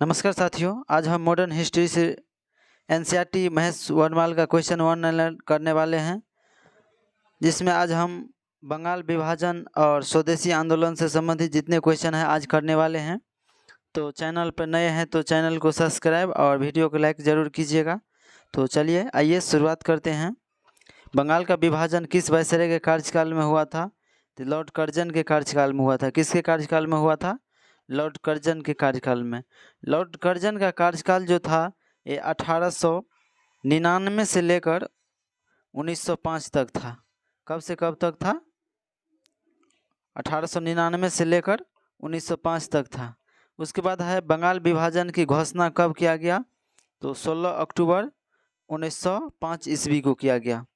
नमस्कार साथियों, आज हम मॉडर्न हिस्ट्री से एनसीईआरटी महेश वर्णमाल का क्वेश्चन 1 लर्न करने वाले हैं, जिसमें आज हम बंगाल विभाजन और स्वदेशी आंदोलन से संबंधित जितने क्वेश्चन हैं आज करने वाले हैं। तो चैनल पर नए हैं तो चैनल को सब्सक्राइब और वीडियो को लाइक ज़रूर कीजिएगा। तो चलिए आइए शुरुआत करते हैं। बंगाल का विभाजन किस वायसराय के कार्यकाल में हुआ था? तो लॉर्ड कर्जन के कार्यकाल में हुआ था। किसके कार्यकाल में हुआ था? लॉर्ड कर्जन के कार्यकाल में। लॉर्ड कर्जन का कार्यकाल जो था ये 1899 से लेकर 1905 तक था। कब से कब तक था? 1899 से लेकर 1905 तक था। उसके बाद है बंगाल विभाजन की घोषणा कब किया गया? तो 16 अक्टूबर 1905 ईस्वी को किया गया।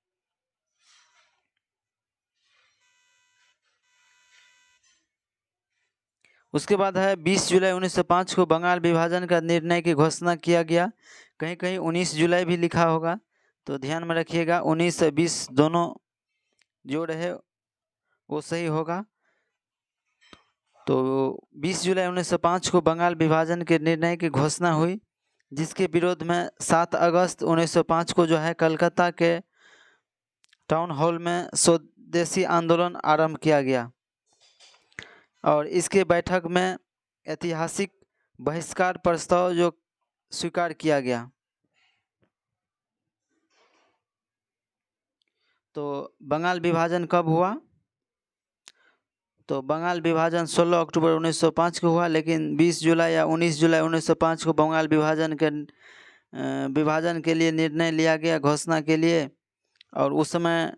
उसके बाद है 20 जुलाई 1905 को बंगाल विभाजन का निर्णय की घोषणा किया गया। कहीं कहीं 19 जुलाई भी लिखा होगा, तो ध्यान में रखिएगा। 19 और 20 दोनों जो रहे वो सही होगा। तो 20 जुलाई 1905 को बंगाल विभाजन के निर्णय की घोषणा हुई, जिसके विरोध में 7 अगस्त 1905 को जो है कलकत्ता के टाउन हॉल में स्वदेशी आंदोलन आरंभ किया गया और इसके बैठक में ऐतिहासिक बहिष्कार प्रस्ताव जो स्वीकार किया गया। तो बंगाल विभाजन कब हुआ? तो बंगाल विभाजन 16 अक्टूबर 1905 को हुआ, लेकिन 20 जुलाई या 19 जुलाई 1905 को बंगाल विभाजन के लिए निर्णय लिया गया, घोषणा के लिए। और उस समय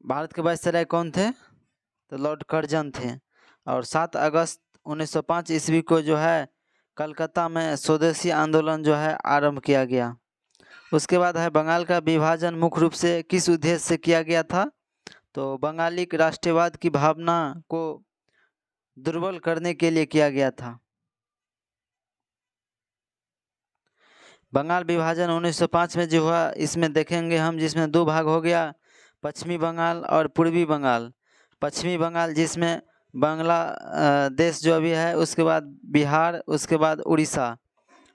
भारत के वायसराय कौन थे? तो लॉर्ड कर्जन थे। और 7 अगस्त 1905 ईस्वी को जो है कलकत्ता में स्वदेशी आंदोलन जो है आरंभ किया गया। उसके बाद है बंगाल का विभाजन मुख्य रूप से किस उद्देश्य से किया गया था? तो बंगाली राष्ट्रवाद की भावना को दुर्बल करने के लिए किया गया था। बंगाल विभाजन 1905 में जो हुआ, इसमें देखेंगे हम, जिसमें 2 भाग हो गया, पश्चिमी बंगाल और पूर्वी बंगाल। पश्चिमी बंगाल जिसमें बांग्लादेश जो अभी है, उसके बाद बिहार, उसके बाद उड़ीसा,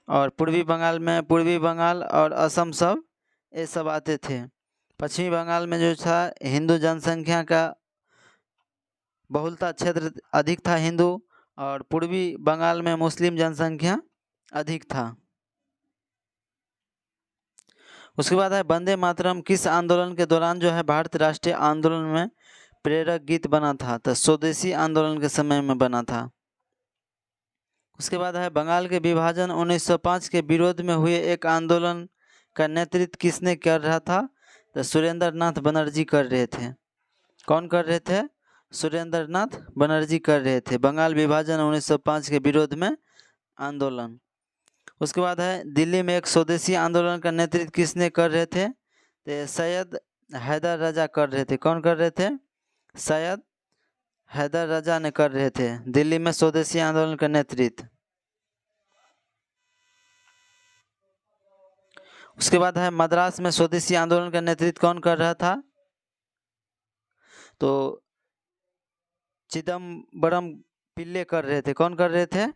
और पूर्वी बंगाल में पूर्वी बंगाल और असम सब ये सब आते थे। पश्चिमी बंगाल में जो था हिंदू जनसंख्या का बहुलता क्षेत्र अधिक था हिंदू, और पूर्वी बंगाल में मुस्लिम जनसंख्या अधिक था। उसके बाद है वंदे मातरम किस आंदोलन के दौरान जो है भारतीय राष्ट्रीय आंदोलन में प्रेरक गीत बना था? तो स्वदेशी आंदोलन के समय में बना था। उसके बाद है बंगाल के विभाजन 1905 के विरोध में हुए एक आंदोलन का नेतृत्व किसने कर रहा था? तो सुरेंद्र नाथ बनर्जी कर रहे थे। कौन कर रहे थे? सुरेंद्र नाथ बनर्जी कर रहे थे बंगाल विभाजन 1905 के विरोध में आंदोलन। उसके बाद है दिल्ली में एक स्वदेशी आंदोलन का नेतृत्व किसने कर रहे थे? तो सैयद हैदर रजा कर रहे थे। कौन कर रहे थे? सैयद हैदर रजा ने कर रहे थे दिल्ली में स्वदेशी आंदोलन का नेतृत्व। उसके बाद है मद्रास में स्वदेशी आंदोलन का नेतृत्व कौन कर रहा था? तो चिदम्बरम पिल्ले कर रहे थे। कौन कर रहे थे?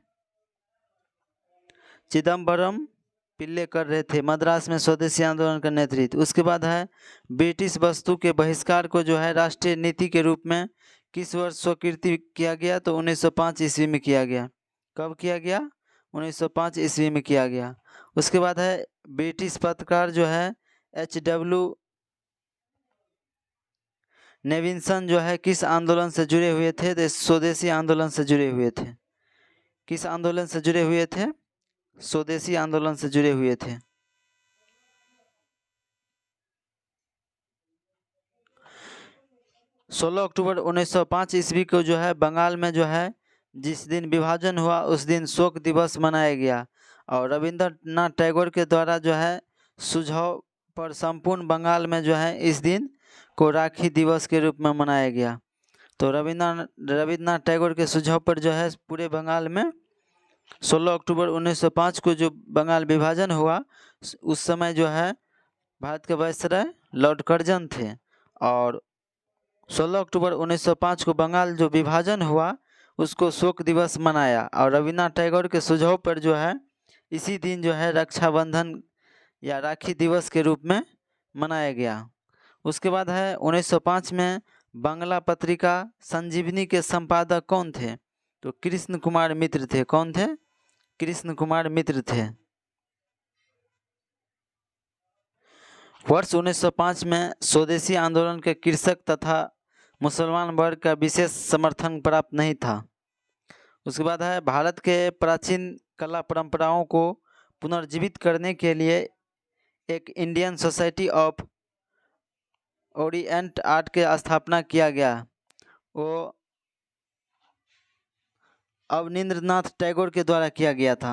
चिदम्बरम पिल्ले कर रहे थे मद्रास में स्वदेशी आंदोलन का नेतृत्व। उसके बाद है ब्रिटिश वस्तु के बहिष्कार को जो है राष्ट्रीय नीति के रूप में किस वर्ष स्वीकृति किया गया? तो 1905 ईस्वी में किया गया। कब किया गया? 1905 ईस्वी में किया गया। उसके बाद है ब्रिटिश पत्रकार जो है HW नेविंसन जो है किस आंदोलन से जुड़े हुए थे? तो स्वदेशी आंदोलन से जुड़े हुए थे। किस आंदोलन से जुड़े हुए थे? स्वदेशी आंदोलन से जुड़े हुए थे। सोलह अक्टूबर 1905 ईस्वी को जो है बंगाल में जो है जिस दिन विभाजन हुआ उस दिन शोक दिवस मनाया गया, और रविंद्रनाथ टैगोर के द्वारा जो है सुझाव पर संपूर्ण बंगाल में जो है इस दिन को राखी दिवस के रूप में मनाया गया। तो रविंद्रनाथ टैगोर के सुझाव पर जो है पूरे बंगाल में 16 अक्टूबर 1905 को जो बंगाल विभाजन हुआ, उस समय जो है भारत के वायसराय लॉर्ड कर्जन थे, और 16 अक्टूबर 1905 को बंगाल जो विभाजन हुआ उसको शोक दिवस मनाया। और रविन्द्रनाथ टैगोर के सुझाव पर जो है इसी दिन जो है रक्षाबंधन या राखी दिवस के रूप में मनाया गया। उसके बाद है 1905 में बांग्ला पत्रिका संजीवनी के संपादक कौन थे? तो कृष्ण कुमार मित्र थे। कौन थे? कृष्ण कुमार मित्र थे। वर्ष 1905 में स्वदेशी आंदोलन के कृषक तथा मुसलमान वर्ग का विशेष समर्थन प्राप्त नहीं था। उसके बाद है भारत के प्राचीन कला परंपराओं को पुनर्जीवित करने के लिए एक Indian society of Orient art के स्थापना किया गया। वो अवनींद्रनाथ टैगोर के द्वारा किया गया था।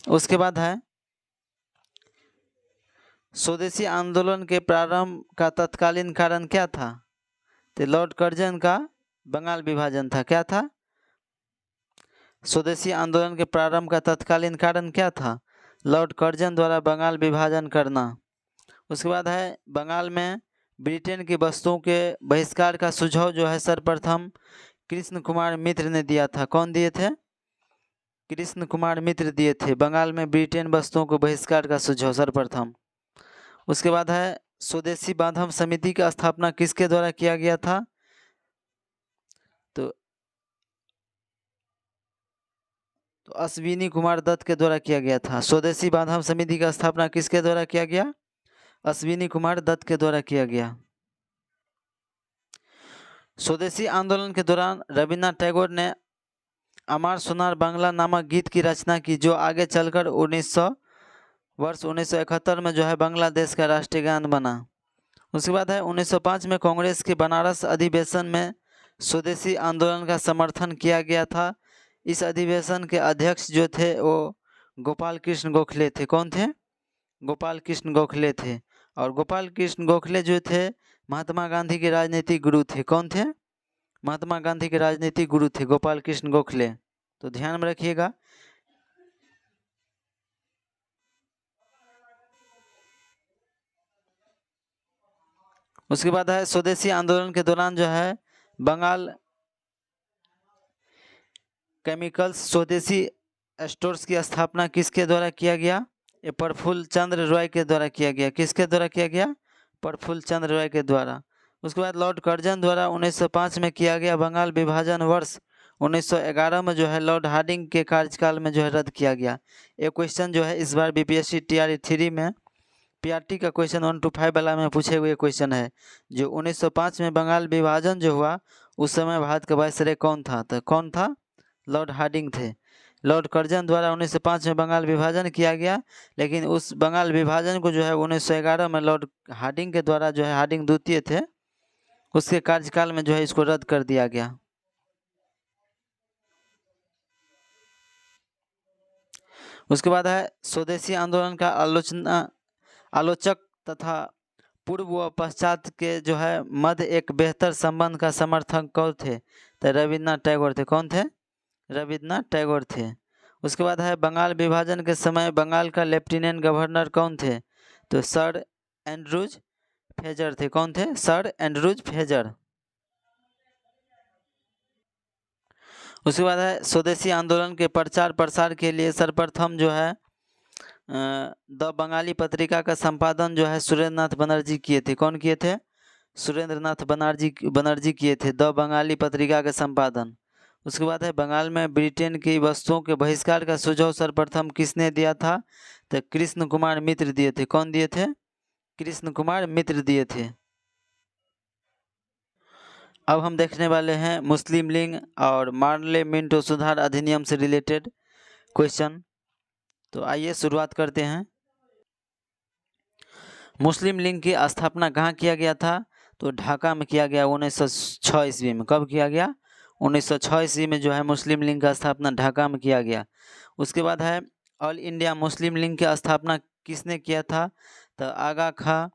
उसके बाद है स्वदेशी आंदोलन के प्रारंभ का तत्कालीन कारण क्या था? तो लॉर्ड कर्जन का बंगाल विभाजन था। क्या था? स्वदेशी आंदोलन के प्रारंभ का तत्कालीन कारण क्या था? लॉर्ड कर्जन द्वारा बंगाल विभाजन करना। उसके बाद है बंगाल में ब्रिटेन की वस्तुओं के बहिष्कार का सुझाव जो है सर्वप्रथम कृष्ण कुमार मित्र ने दिया था। कौन दिए थे? कृष्ण कुमार मित्र दिए थे बंगाल में ब्रिटेन वस्तुओं को बहिष्कार का सुझाव सर्वप्रथम। उसके बाद है स्वदेशी बांधव समिति की स्थापना किसके द्वारा किया गया था? तो अश्विनी कुमार दत्त के द्वारा किया गया था। स्वदेशी बांधव समिति का स्थापना किसके द्वारा किया गया? अश्विनी कुमार दत्त के द्वारा किया गया। स्वदेशी आंदोलन के दौरान रविन्द्रनाथ टैगोर ने अमार सोनार बांग्ला नामक गीत की रचना की, जो आगे चलकर वर्ष 1971 में जो है बांग्लादेश का राष्ट्रीय गान बना। उसके बाद है 1905 में कांग्रेस के बनारस अधिवेशन में स्वदेशी आंदोलन का समर्थन किया गया था। इस अधिवेशन के अध्यक्ष जो थे वो गोपाल कृष्ण गोखले थे। कौन थे? गोपाल कृष्ण गोखले थे। और गोपाल कृष्ण गोखले जो थे महात्मा गांधी के राजनीतिक गुरु थे। कौन थे? महात्मा गांधी के राजनीतिक गुरु थे गोपाल कृष्ण गोखले। तो ध्यान में रखिएगा। उसके बाद है स्वदेशी आंदोलन के दौरान जो है बंगाल केमिकल्स स्वदेशी स्टोर्स की स्थापना किसके द्वारा किया गया? ये प्रफुल्ल चंद्र रॉय के द्वारा किया गया। किसके द्वारा किया गया? प्रफुल्ल चंद्र रॉय के द्वारा। उसके बाद लॉर्ड कर्जन द्वारा 1905 में किया गया बंगाल विभाजन वर्ष 1911 में जो है लॉर्ड हार्डिंग के कार्यकाल में जो है रद्द किया गया। ये क्वेश्चन जो है इस बार बीपीएससी TRE 3 में पीआरटी का क्वेश्चन 1 to 5 वाला में पूछे हुए क्वेश्चन है। जो 1905 में बंगाल विभाजन जो हुआ उस समय भारत का वायसराय कौन था? तो कौन था? लॉर्ड हार्डिंग थे। लॉर्ड कर्जन द्वारा 1905 में बंगाल विभाजन किया गया, लेकिन उस बंगाल विभाजन को जो है 1911 में लॉर्ड हार्डिंग के द्वारा जो है हार्डिंग द्वितीय थे उसके कार्यकाल में जो है इसको रद्द कर दिया गया। उसके बाद है स्वदेशी आंदोलन का आलोचक तथा पूर्व व पश्चात के जो है मध्य एक बेहतर संबंध का समर्थक कौन थे? तो रविन्द्रनाथ टैगोर थे। कौन थे? रविन्द्रनाथ टैगोर थे। उसके बाद है बंगाल विभाजन के समय बंगाल का लेफ्टिनेंट गवर्नर कौन थे? तो सर एंड्रूज फ्रेजर थे। कौन थे? Sir Andrews Fraser. उसके बाद है स्वदेशी आंदोलन के प्रचार प्रसार के लिए सर्वप्रथम जो है द बंगाली पत्रिका का संपादन जो है सुरेंद्रनाथ बनर्जी किए थे। कौन किए थे? सुरेंद्रनाथ बनर्जी किए थे द बंगाली पत्रिका का संपादन। उसके बाद है बंगाल में ब्रिटेन की वस्तुओं के बहिष्कार का सुझाव सर्वप्रथम किसने दिया था? तो कृष्ण कुमार मित्र दिए थे। कौन दिए थे? कृष्ण कुमार मित्र दिए थे। अब हम देखने वाले हैं मुस्लिम लीग और मार्ले मिंटो सुधार अधिनियम से रिलेटेड क्वेश्चन। तो आइए शुरुआत करते हैं। मुस्लिम लीग की स्थापना कहाँ किया गया था? तो ढाका में किया गया 1906 ईस्वी में। कब किया गया? 1906 ईस्वी में जो है मुस्लिम लीग का स्थापना ढाका में किया गया। उसके बाद है ऑल इंडिया मुस्लिम लीग की स्थापना किसने किया था? तो आगा खां,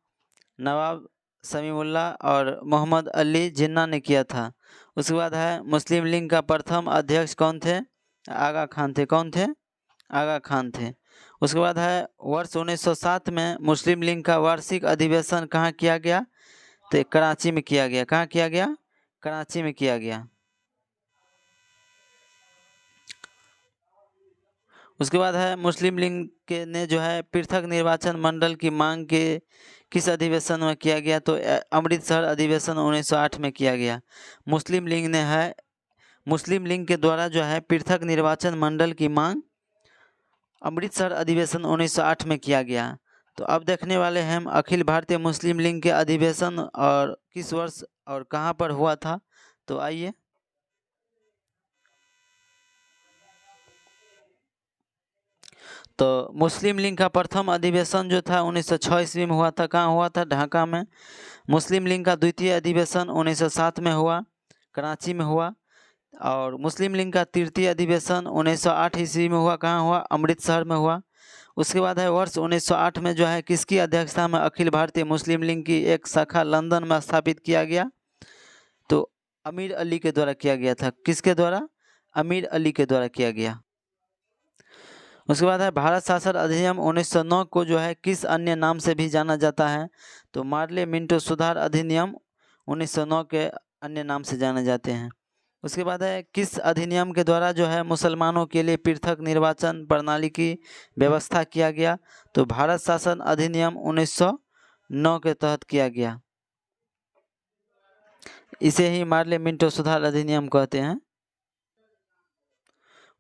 नवाब समीउल्लाह और मोहम्मद अली जिन्ना ने किया था। उसके बाद है मुस्लिम लीग का प्रथम अध्यक्ष कौन थे? आगा खान थे। कौन थे? आगा खान थे। उसके बाद है वर्ष 1907 में मुस्लिम लीग का वार्षिक अधिवेशन कहाँ किया गया? तो कराची में किया गया। कहाँ किया गया? कराची में किया गया। उसके बाद है मुस्लिम लीग के ने जो है पृथक निर्वाचन मंडल की मांग के किस अधिवेशन में किया गया, तो अमृतसर अधिवेशन 1908 में किया गया। मुस्लिम लीग के द्वारा जो है पृथक निर्वाचन मंडल की मांग अमृतसर अधिवेशन 1908 में किया गया। तो अब देखने वाले हैं हम अखिल भारतीय मुस्लिम लीग के अधिवेशन और किस वर्ष और कहाँ पर हुआ था। तो आइए, तो मुस्लिम लीग का प्रथम अधिवेशन जो था 1906 ईस्वी में हुआ था। कहाँ हुआ था? ढाका में। मुस्लिम लीग का द्वितीय अधिवेशन 1907 में हुआ, कराची में हुआ। और मुस्लिम लीग का तृतीय अधिवेशन 1908 ईस्वी में हुआ। कहाँ हुआ? अमृतसर में हुआ। उसके बाद है वर्ष 1908 में जो है किसकी अध्यक्षता में अखिल भारतीय मुस्लिम लीग की एक शाखा लंदन में स्थापित किया गया, तो अमीर अली के द्वारा किया गया था। किसके द्वारा? अमीर अली के द्वारा किया गया। उसके बाद है भारत शासन अधिनियम 1909 को जो है किस अन्य नाम से भी जाना जाता है, तो मार्ले मिंटो सुधार अधिनियम 1909 के अन्य नाम से जाने जाते हैं। उसके बाद है किस अधिनियम के द्वारा जो है मुसलमानों के लिए पृथक निर्वाचन प्रणाली की व्यवस्था किया गया, तो भारत शासन अधिनियम 1909 के तहत किया गया। इसे ही मार्ले मिंटो सुधार अधिनियम कहते हैं।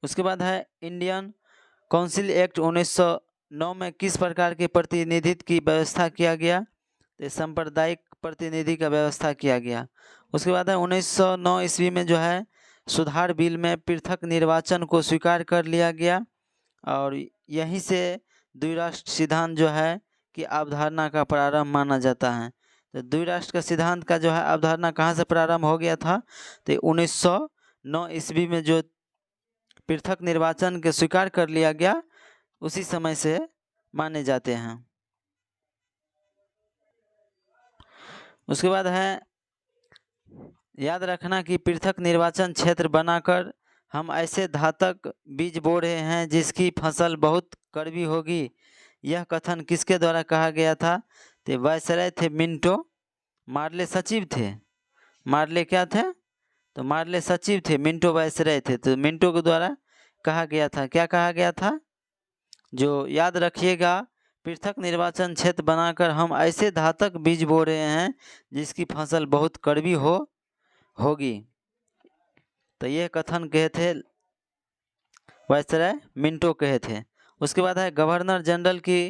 उसके बाद है इंडियन काउंसिल एक्ट 1909 में किस प्रकार के प्रतिनिधित्व की व्यवस्था किया गया, तो सांप्रदायिक प्रतिनिधि का व्यवस्था किया गया। उसके बाद है 1909 ईस्वी में जो है सुधार बिल में पृथक निर्वाचन को स्वीकार कर लिया गया, और यहीं से द्विराष्ट्र सिद्धांत जो है कि अवधारणा का प्रारंभ माना जाता है। तो द्विराष्ट्र का सिद्धांत का जो है अवधारणा कहाँ से प्रारंभ हो गया था, तो 1909 ईस्वी में जो पृथक निर्वाचन के स्वीकार कर लिया गया, उसी समय से माने जाते हैं। उसके बाद है याद रखना कि पृथक निर्वाचन क्षेत्र बनाकर हम ऐसे धातक बीज बो रहे हैं जिसकी फसल बहुत कड़वी होगी, यह कथन किसके द्वारा कहा गया था, तो वायसराय थे मिंटो। मार्ले सचिव थे। मार्ले क्या थे? तो मार्ले सचिव थे, मिंटो वायसराय थे। तो मिंटो के द्वारा कहा गया था। क्या कहा गया था? जो याद रखिएगा, पृथक निर्वाचन क्षेत्र बनाकर हम ऐसे धातक बीज बो रहे हैं जिसकी फसल बहुत कड़वी होगी। तो यह कथन कहे थे वायसराय मिंटो कहे थे। उसके बाद है गवर्नर जनरल की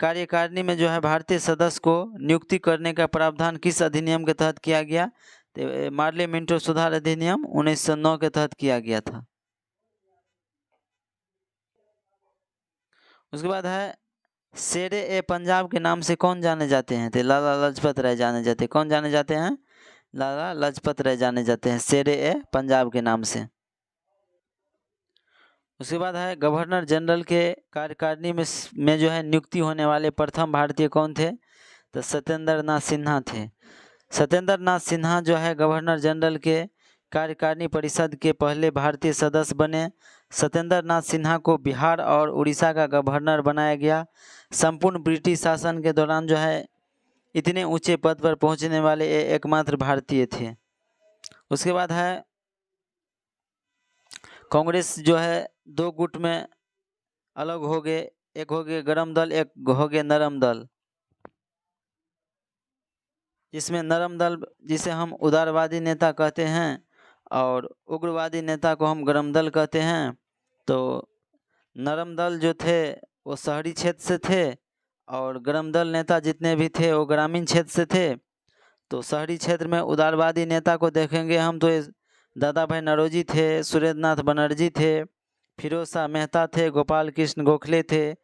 कार्यकारिणी में जो है भारतीय सदस्य को नियुक्ति करने का प्रावधान किस अधिनियम के तहत किया गया, तो मार्ले मिंटो सुधार अधिनियम 1909 के तहत किया गया था। उसके बाद है शेरे ए पंजाब के नाम से कौन जाने जाते हैं, तो लाला लाजपत राय जाने जाते हैं। कौन जाने जाते हैं? लाला लाजपत राय जाने जाते हैं शेरे ए पंजाब के नाम से। उसके बाद है गवर्नर जनरल के कार्यकारिणी में जो है नियुक्ति होने वाले प्रथम भारतीय कौन थे, तो सत्येंद्र नाथ सिन्हा थे। सत्येंद्र नाथ सिन्हा जो है गवर्नर जनरल के कार्यकारिणी परिषद के पहले भारतीय सदस्य बने। सत्येंद्र नाथ सिन्हा को बिहार और उड़ीसा का गवर्नर बनाया गया। संपूर्ण ब्रिटिश शासन के दौरान जो है इतने ऊंचे पद पर पहुंचने वाले ये एकमात्र भारतीय थे। उसके बाद है कांग्रेस जो है दो गुट में अलग हो गए, एक हो गए गरम दल, एक हो गए नरम दल। जिसमें नरम दल जिसे हम उदारवादी नेता कहते हैं और उग्रवादी नेता को हम गरम दल कहते हैं। तो नरम दल जो थे वो शहरी क्षेत्र से थे और गरम दल नेता जितने भी थे वो ग्रामीण क्षेत्र से थे। तो शहरी क्षेत्र में उदारवादी नेता को देखेंगे हम तो दादा भाई नौरोजी थे, सुरेंद्रनाथ बनर्जी थे, फिरोज शाह मेहता थे, गोपाल कृष्ण गोखले थे।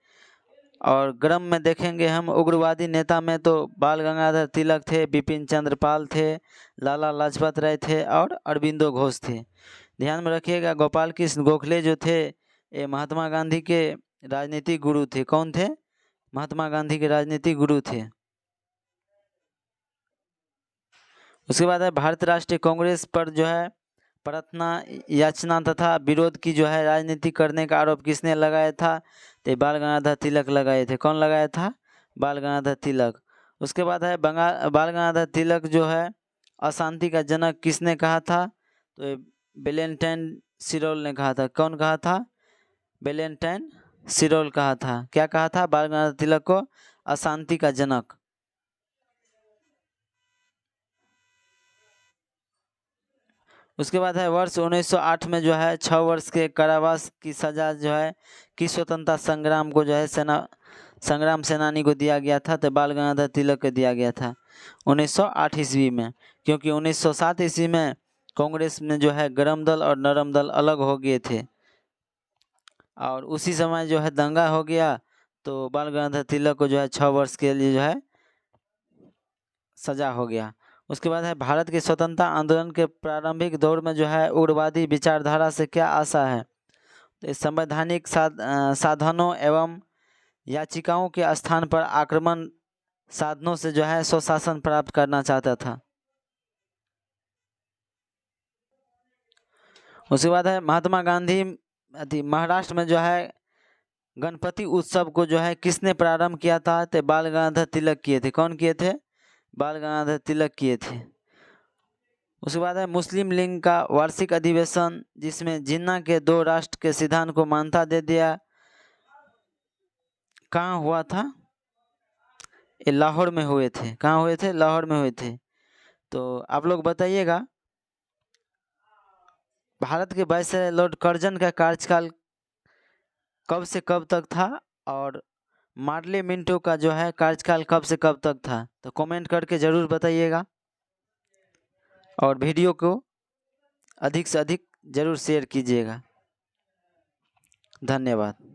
और ग्राम में देखेंगे हम उग्रवादी नेता में तो बाल गंगाधर तिलक थे, बिपिन चंद्र पाल थे, लाला लाजपत राय थे और अरविंदो घोष थे। ध्यान में रखिएगा गोपाल कृष्ण गोखले जो थे ये महात्मा गांधी के राजनीतिक गुरु थे। कौन थे? महात्मा गांधी के राजनीतिक गुरु थे। उसके बाद है भारतीय राष्ट्रीय कांग्रेस पर जो है प्रार्थना याचना तथा विरोध की जो है राजनीति करने का आरोप किसने लगाया था, तो बाल गंगाधर तिलक लगाए थे। कौन लगाया था? बाल गंगाधर तिलक। उसके बाद है बाल गंगाधर तिलक जो है अशांति का जनक किसने कहा था, तो वेलेंटाइन सिरोल ने कहा था। कौन कहा था? वैलेंटाइन सिरोल कहा था। क्या कहा था? बाल गंगाधर तिलक को अशांति का जनक। उसके बाद है वर्ष 1908 में जो है 6 वर्ष के कारावास की सजा जो है किस स्वतंत्रता संग्राम को जो है संग्राम सेनानी को दिया गया था? तो बाल गंगाधर तिलक को दिया गया था 1908 ईस्वी में। क्योंकि 1907 ईस्वी में कांग्रेस में जो है गरम दल और नरम दल अलग हो गए थे और उसी समय जो है दंगा हो गया, तो बाल गंगाधर तिलक को जो है 6 वर्ष के लिए जो है सजा हो गया। उसके बाद है भारत के स्वतंत्रता आंदोलन के प्रारंभिक दौर में जो है उग्रवादी विचारधारा से क्या आशा है? तो संवैधानिक साधनों एवं याचिकाओं के स्थान पर आक्रमण साधनों से जो है स्वशासन प्राप्त करना चाहता था। उसके बाद है महात्मा गांधी महाराष्ट्र में जो है गणपति उत्सव को जो है किसने प्रारंभ किया था? तो बाल गंगाधर तिलक किए थे। कौन किए थे? बाल गंगाधर तिलक किए थे। उसके बाद है मुस्लिम लीग का वार्षिक अधिवेशन जिसमें जिन्ना के 2 राष्ट्र के सिद्धांत को मान्यता दे दिया, कहाँ हुआ था? ये लाहौर में हुए थे। कहाँ हुए थे? लाहौर में हुए थे। तो आप लोग बताइएगा, भारत के वायसराय लॉर्ड कर्जन का कार्यकाल कब से कब तक था और मार्ले मिंटो का जो है कार्यकाल कब से कब तक था? तो कमेंट करके ज़रूर बताइएगा और वीडियो को अधिक से अधिक ज़रूर शेयर कीजिएगा। धन्यवाद।